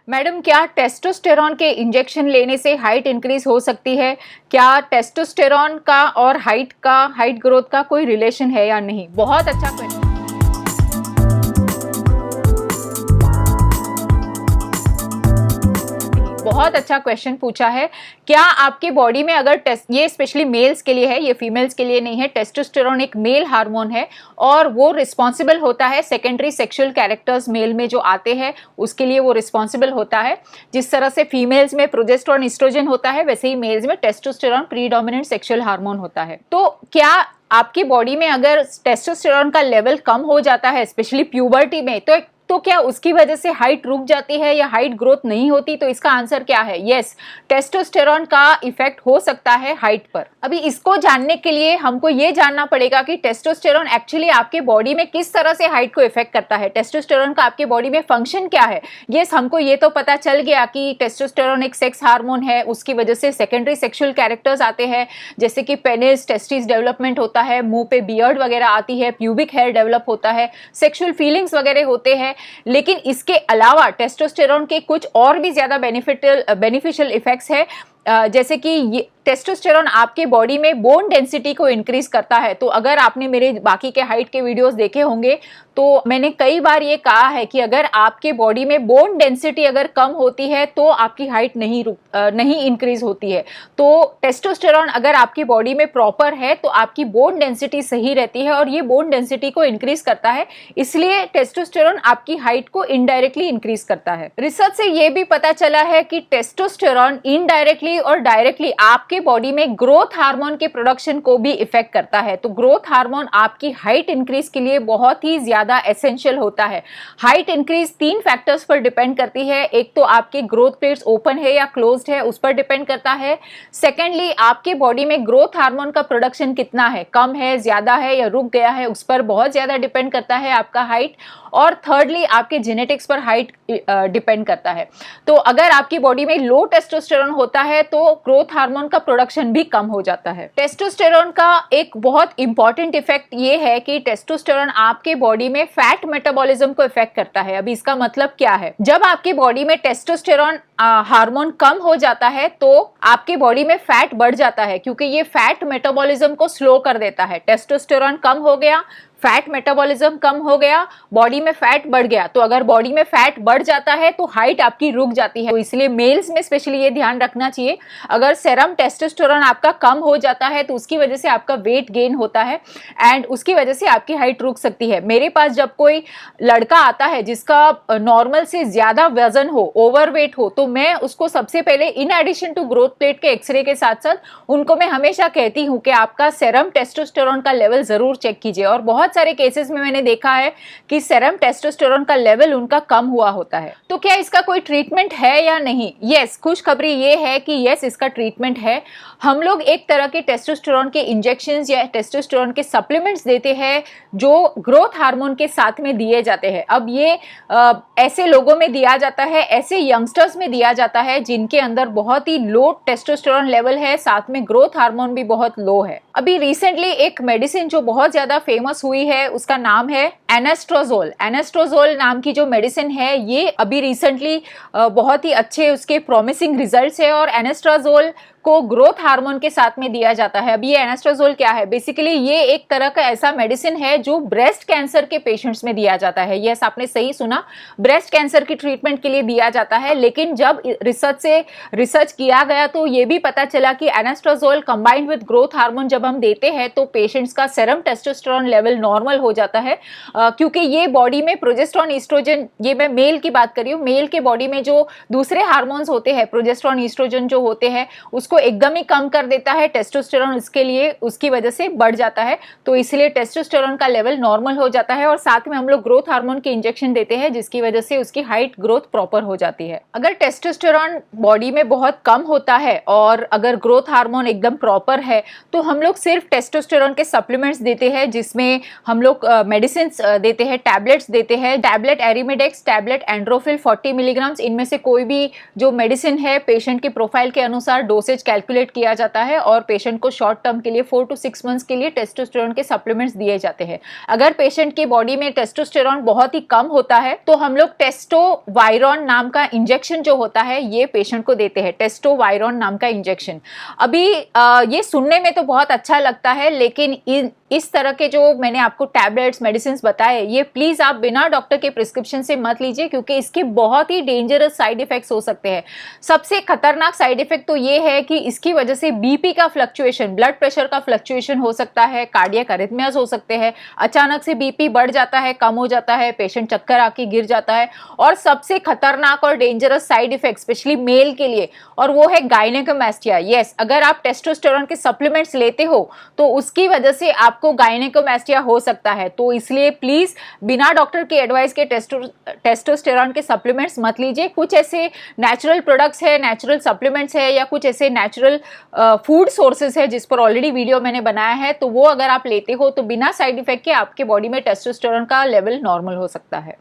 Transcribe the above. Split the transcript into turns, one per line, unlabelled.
Madam, क्या testosterone के injection लेने से हाइट इंक्रीज हो सकती है? क्या टेस्टोस्टेरॉन का और हाइट ग्रोथ का कोई रिलेशन है या नहीं? बहुत अच्छा क्वेश्चन। बहुत अच्छा क्वेश्चन पूछा है। क्या आपके बॉडी में अगर ये स्पेशली मेल्स के लिए है, ये फीमेल्स के लिए नहीं है। टेस्टोस्टेरॉन एक मेल हार्मोन है और वो रिस्पॉन्सिबल होता है सेकेंडरी सेक्सुअल कैरेक्टर्स मेल में जो आते हैं उसके लिए वो रिस्पॉन्सिबल होता है। जिस तरह से फीमेल्स में प्रोजेस्टेरॉन ईस्ट्रोजन होता है वैसे ही मेल्स में टेस्टोस्टेरॉन प्रीडोमिनेंट सेक्सुअल हार्मोन होता है। तो क्या आपकी बॉडी में अगर टेस्टोस्टेरॉन का लेवल कम हो जाता है स्पेशली प्यूबर्टी में तो क्या उसकी वजह से हाइट रुक जाती है या हाइट ग्रोथ नहीं होती? तो इसका आंसर क्या है? यस, टेस्टोस्टेरॉन का इफेक्ट हो सकता है हाइट पर। अभी इसको जानने के लिए हमको ये जानना पड़ेगा कि टेस्टोस्टेरॉन एक्चुअली आपके बॉडी में किस तरह से हाइट को इफेक्ट करता है। टेस्टोस्टेरॉन का आपके बॉडी में फंक्शन क्या है? यस, हमको ये तो पता चल गया कि टेस्टोस्टेरॉन एक सेक्स हार्मोन है, उसकी वजह से सेकेंडरी सेक्सुअल कैरेक्टर्स आते हैं जैसे कि पेनिस, टेस्टिस डेवलपमेंट होता है, मुंह पे बियर्ड वगैरह आती है, प्यूबिक हेयर डेवलप होता है, सेक्सुअल फीलिंग्स वगैरह होते हैं। लेकिन इसके अलावा टेस्टोस्टेरॉन के कुछ और भी ज्यादा बेनिफिशियल इफेक्ट्स है, जैसे कि टेस्टोस्टेरॉन आपके बॉडी में बोन डेंसिटी को इंक्रीज करता है। तो अगर आपने मेरे बाकी के हाइट के वीडियोस देखे होंगे तो मैंने कई बार ये कहा है कि अगर आपके बॉडी में बोन डेंसिटी अगर कम होती है तो आपकी हाइट नहीं इंक्रीज होती है। तो टेस्टोस्टेरॉन अगर आपकी बॉडी में प्रॉपर है तो आपकी बोन डेंसिटी सही रहती है और ये बोन डेंसिटी को इंक्रीज करता है, इसलिए टेस्टोस्टेरॉन आपकी हाइट को इनडायरेक्टली इंक्रीज करता है। रिसर्च से ये भी पता चला है कि टेस्टोस्टेरॉन इनडायरेक्टली और डायरेक्टली आपके बॉडी में ग्रोथ हार्मोन के प्रोडक्शन को भी इफेक्ट करता है। तो ग्रोथ हार्मोन आपकी हाइट इंक्रीज के लिए बहुत ही ज्यादा एसेंशियल होता है। हाइट इंक्रीज 3 फैक्टर्स पर डिपेंड करती है। एक तो आपके ग्रोथ प्लेट्स ओपन है या क्लोज्ड है उस पर डिपेंड करता है। सेकेंडली आपके बॉडी में ग्रोथ हार्मोन का प्रोडक्शन कितना है, कम है, ज्यादा है या रुक गया है, उस पर बहुत ज्यादा डिपेंड करता है आपका हाइट। और थर्डली आपके जेनेटिक्स पर हाइट डिपेंड करता है। तो अगर आपकी बॉडी में लो टेस्टोस्टेरॉन होता है तो ग्रोथ हार्मोन का प्रोडक्शन भी कम हो जाता है। टेस्टोस्टेरॉन का एक बहुत इंपॉर्टेंट इफेक्ट ये है कि टेस्टोस्टेरॉन आपके बॉडी में फैट मेटाबॉलिज्म को इफेक्ट करता है। अभी इसका मतलब क्या है? जब आपकी बॉडी में टेस्टोस्टेरॉन हार्मोन कम हो जाता है तो आपके बॉडी में फैट बढ़ जाता है, क्योंकि ये फैट मेटाबॉलिज्म को स्लो कर देता है। टेस्टोस्टेरॉन कम हो गया, फैट मेटाबॉलिज्म कम हो गया, बॉडी में फैट बढ़ गया। तो अगर बॉडी में फैट बढ़ जाता है तो हाइट आपकी रुक जाती है। तो इसलिए मेल्स में स्पेशली ये ध्यान रखना चाहिए, अगर सेरम टेस्टोस्टेरॉन आपका कम हो जाता है तो उसकी वजह से आपका वेट गेन होता है एंड उसकी वजह से आपकी हाइट रुक सकती है। मेरे पास जब कोई लड़का आता है जिसका नॉर्मल से ज्यादा वजन हो, ओवरवेट हो, तो मैं उसको सबसे पहले in addition to growth plate के एक्सरे के साथ साथ उनको मैं हमेशा कहती हूँ कि आपका सेरम टेस्टोस्टेरॉन का लेवल जरूर चेक कीजिए। और बहुत सारे केसेस में मैंने देखा है कि सेरम टेस्टोस्टेरॉन का लेवल उनका कम हुआ होता है। तो क्या इसका कोई ट्रीटमेंट है या नहीं? यस, खुशखबरी ये है कि यस, इसका ट्रीटमेंट है। हम लोग एक तरह के टेस्टोस्टेरॉन के इंजेक्शंस या टेस्टोस्टेरॉन के सप्लीमेंट्स देते हैं जो ग्रोथ हार्मोन के साथ में दिए जाते हैं। अब ये ऐसे लोगों में दिया जाता है, ऐसे यंगस्टर्स में दिया जाता है जिनके अंदर बहुत ही लो टेस्टोस्टेरॉन लेवल है, साथ में ग्रोथ हार्मोन भी बहुत लो है। अभी रिसेंटली एक मेडिसिन जो बहुत ज्यादा फेमस हुई है उसका नाम है एनेस्ट्रोजोल। एनेस्ट्रोजोल नाम की जो मेडिसिन है ये अभी रिसेंटली बहुत ही अच्छे उसके प्रॉमिसिंग रिजल्ट्स है और एनेस्ट्रोजोल को ग्रोथ हार्मोन के साथ में दिया जाता है। अब ये एनेस्ट्रोजोल क्या है? बेसिकली ये एक तरह का ऐसा मेडिसिन है जो ब्रेस्ट कैंसर के पेशेंट्स में दिया जाता है। यस, आपने सही सुना, ब्रेस्ट कैंसर की ट्रीटमेंट के लिए दिया जाता है। लेकिन जब रिसर्च किया गया तो ये भी पता चला कि एनेस्ट्रोजोल कंबाइंड विद ग्रोथ हार्मोन जब हम देते हैं तो पेशेंट्स का सेरम टेस्टोस्टेरॉन लेवल नॉर्मल हो जाता है, क्योंकि ये बॉडी में प्रोजेस्टेरॉन, ईस्ट्रोजन, ये मैं मेल की बात कर रही हूँ, मेल के बॉडी में जो दूसरे हार्मोन्स होते हैं, प्रोजेस्टेरॉन, ईस्ट्रोजन जो होते हैं, उसको एकदम ही कम कर देता है। टेस्टोस्टेरॉन उसके लिए उसकी वजह से बढ़ जाता है, तो इसलिए टेस्टोस्टेरॉन का लेवल नॉर्मल हो जाता है और साथ में हम लोग ग्रोथ हार्मोन के इंजेक्शन देते हैं जिसकी वजह से उसकी हाइट ग्रोथ प्रॉपर हो जाती है। अगर टेस्टोस्टेरॉन बॉडी में बहुत कम होता है और अगर ग्रोथ हार्मोन एकदम प्रॉपर है तो हम लोग सिर्फ टेस्टोस्टेरॉन के सप्लीमेंट्स देते हैं जिसमें हम लोग मेडिसिन देते हैं, टैबलेट्स देते हैं, टैबलेट एरिमिडेक्स, टैबलेट एंड्रोफिल 40 मिलीग्राम, इनमें से कोई भी जो मेडिसिन है पेशेंट के प्रोफाइल के अनुसार डोसेज कैलकुलेट किया जाता है और पेशेंट को शॉर्ट टर्म के लिए 4 to 6 मंथ्स के लिए टेस्टोस्टेरोन के सप्लीमेंट्स दिए जाते हैं। अगर पेशेंट की बॉडी में टेस्टोस्टेरोन बहुत ही कम होता है तो हम लोग टेस्टोवायरॉन नाम का इंजेक्शन जो होता है ये पेशेंट को देते हैं, टेस्टोवायरॉन नाम का इंजेक्शन। अभी ये सुनने में तो बहुत अच्छा लगता है, लेकिन इस तरह के जो मैंने आपको टैबलेट्स मेडिसिन बताए ये प्लीज आप बिना डॉक्टर के प्रिस्क्रिप्शन से मत लीजिए, क्योंकि इसके बहुत ही डेंजरस साइड इफेक्ट्स हो सकते हैं। सबसे खतरनाक साइड इफेक्ट तो ये है कि इसकी वजह से बीपी का फ्लक्चुएशन, ब्लड प्रेशर का फ्लक्चुएशन हो सकता है, कार्डियक अरिथमियाज हो सकते हैं, अचानक से बीपी बढ़ जाता है, कम हो जाता है, पेशेंट चक्कर आके गिर जाता है। और सबसे खतरनाक और dangerous side effect specially male के लिए, और वो है गायनेकोमैस्टिया। यस, अगर आप टेस्टोस्टेरोन के सप्लीमेंट्स लेते हो तो उसकी वजह से आपको गायनेकोमैस्टिया हो सकता है। तो इसलिए प्लीज बिना डॉक्टर की एडवाइस के टेस्टोस्टेरोन के सप्लीमेंट्स मत लीजिए। कुछ ऐसे नेचुरल प्रोडक्ट्स है, नेचुरल सप्लीमेंट्स है, या कुछ ऐसे नेचुरल फूड सोर्सेज है जिस पर ऑलरेडी वीडियो मैंने बनाया है, तो वो अगर आप लेते हो तो बिना साइड इफेक्ट के आपके बॉडी में टेस्टोस्टेरोन का लेवल नॉर्मल हो सकता है।